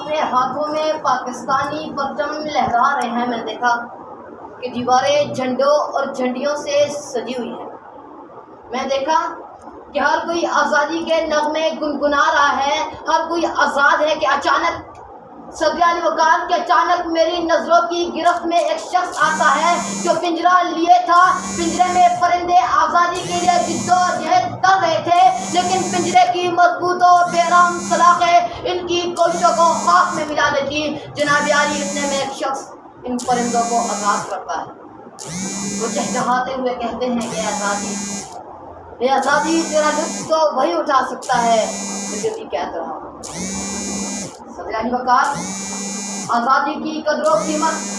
اپنے ہاتھوں میں پاکستانی پرچم لہرا رہے ہیں۔ میں نے دیکھا کہ دیواریں جھنڈوں اور جھنڈیوں سے سجی ہوئی ہیں۔ میں نے دیکھا کہ ہر کوئی آزادی کے نغمے گنگنا رہا ہے، ہر کوئی آزاد ہے کہ اچانک صدر علی وقار کے اچانک میری نظروں کی گرفت میں ایک شخص آتا ہے جو پنجرہ لیے تھا۔ پنجرے میں پرندے آزادی کے لیے جدوجہد کر رہے تھے، لیکن پنجرے کی مضبوط و بےرحم سلاخیں ان کی کوششوں کو خاک میں ملا دیتی۔ جناب عالی اتنے میں ایک شخص ان پرندوں کو آزاد کرتا ہے۔ وہ چہچہاتے ہوئے کہتے ہیں کہ اے آزادی تیرا لطف تو وہی اٹھا سکتا ہے جو بھی کہتا رہا۔ صدر علی وقار، آزادی کی قدر و قیمت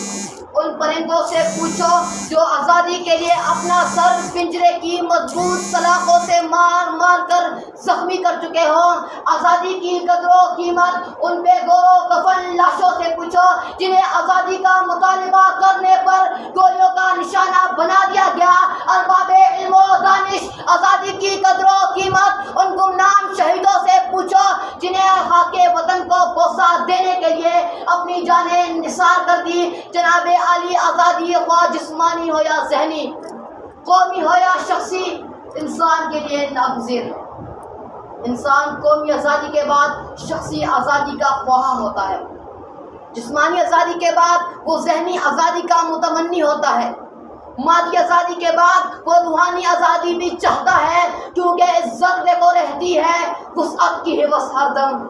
ان پرندوں سے پوچھو جو آزادی کے لیے اپنا سر پنجرے کی مضبوط سلاخوں سے مار مار کر زخمی کر چکے ہوں۔ آزادی کی قدر و قیمت ان بے گور و کفن لاشوں سے پوچھو جنہیں آزادی کا مطالبہ کرنے پر گولیوں کا نشانہ بنا دیا گیا۔ ارباب علم و دانش، آزادی کی قدر و قیمت ان گمنام شہیدوں سے پوچھو جنہیں خاک وطن کو بوسہ دینے کے لیے اپنی جانیں نثار کر دی۔ جناب عالی، آزادی خواہ جسمانی ہو یا ذہنی، قومی ہو یا شخصی، انسان کے لیے ناگزیر ہے۔ انسان قومی آزادی کے بعد شخصی آزادی کا خواہاں ہوتا ہے، جسمانی آزادی کے بعد وہ ذہنی آزادی کا متمنی ہوتا ہے، مادی آزادی کے بعد وہ روحانی آزادی بھی چاہتا ہے، کیونکہ اس ذرے کو رہتی ہے وسعت کی ہوس ہر دم۔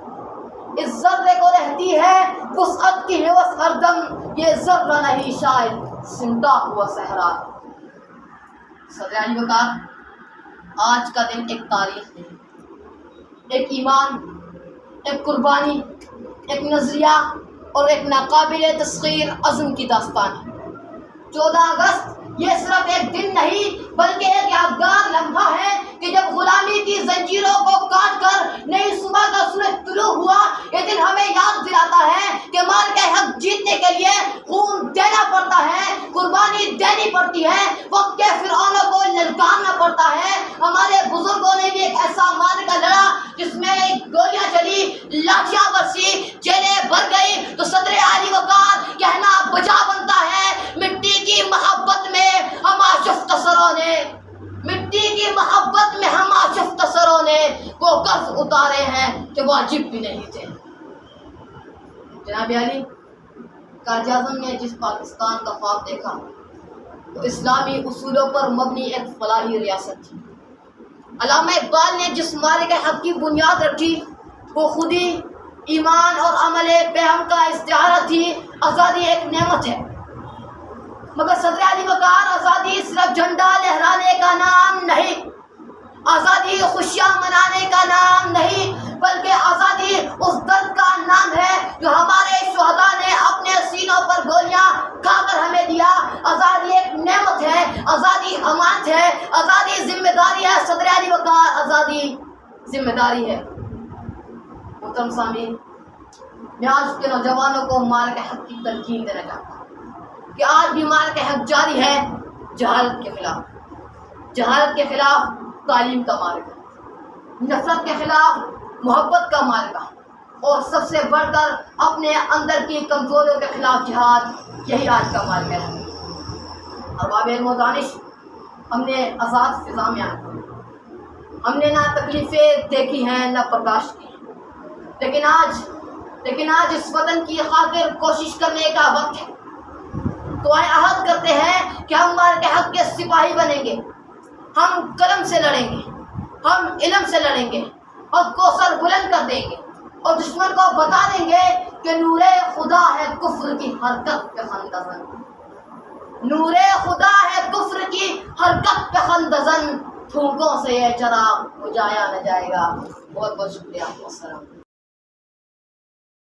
اس ذرے کو رہتی ہے وسعت کی ہوس ہر دم، یہ ذرہ نہیں شاید زندہ ہوا صحرا۔ صدر علی وقار، آج کا دن ایک تاریخ ہے، ایک ایمان، ایک قربانی، ایک نظریہ اور ایک ناقابل تسخیر عزم کی داستان ہے۔ 14 اگست یہ صرف ایک دن نہیں بلکہ ایک یادگار لمحہ ہے کہ جب غلامی کی زنجیروں کو کاٹ کر نئی صبح کا سورج طلوع ہوا۔ یہ دن ہمیں یاد دلاتا ہے کہ مار کے حق جیتنے کے لیے خون دینا پڑتا ہے، قربانی دینی پڑتی ہے، وقت کے فرعونوں کو للکارنا پڑتا ہے۔ ہمارے بزرگوں نے بھی ایک ایسا معرکہ لڑا جس میں گولیاں چلی، لاٹھیاں برسی، جیلیں بھر گئی، تو صدر علی وقار کہنا بجا بنتا ہے، مٹی کی محبت میں ہم آشفت سروں نے، مٹی کی محبت میں ہم آشفت سروں نے وہ قرض اتارے ہیں کہ واجب بھی نہیں تھے۔ جناب علی، قائد اعظم نے جس پاکستان کا خواب دیکھا وہ اسلامی اصولوں پر مبنی ایک فلاحی ریاست تھی۔ علامہ اقبال نے جس معرکہ حق کی بنیاد رکھی وہ خودی، ایمان اور عمل بہم کا استعارہ تھی۔ آزادی ایک نعمت ہے، مگر صدر علی وقار، آزادی صرف جھنڈا لہرانے کا نام نہیں، آزادی خوشیاں منانے کا نام نہیں، بلکہ آزادی اس درد کا نام ہے جو ہمارے شہداء نے اپنے سینوں پر گولیاں کھا کر ہمیں دیا۔ آزادی ایک نعمت ہے، آزادی امانت ہے، آزادی ذمہ داری ہے۔ صدر علی وقار، آزادی ذمہ داری ہے۔ محترم سامعین، میں آج کے نوجوانوں کو مارکہ حق کی تلقین دینا چاہتا ہوں کہ آج بھی مارکہ حق جاری ہے، جہالت کے خلاف، جہالت کے خلاف تعلیم کا مارکہ، نفرت کے خلاف محبت کا مارکہ، اور سب سے بڑھ کر اپنے اندر کی کمزوریوں کے خلاف جہاد، یہی آج کا مارکہ ہے۔ ارباب علم و دانش، ہم نے آزاد فضا میں آئے، ہم نے نہ تکلیفیں دیکھی ہیں نہ برداشت کی، لیکن آج اس وطن کی خاطر کوشش کرنے کا وقت ہے۔ تو آئے عہد کرتے ہیں کہ ہم مارکہ حق کے سپاہی بنیں گے، ہم قلم سے لڑیں گے، ہم علم سے لڑیں گے، حق کو سر بلند کر دیں گے، اور دشمن کو بتا دیں گے کہ نور خدا ہے کفر کی حرکت پہ خندزن، نور خدا ہے کفر کی حرکت پہ خندزن، پھونکوں سے یہ چراغ بجھایا نہ جائے گا۔ بہت بہت شکریہ، السلام۔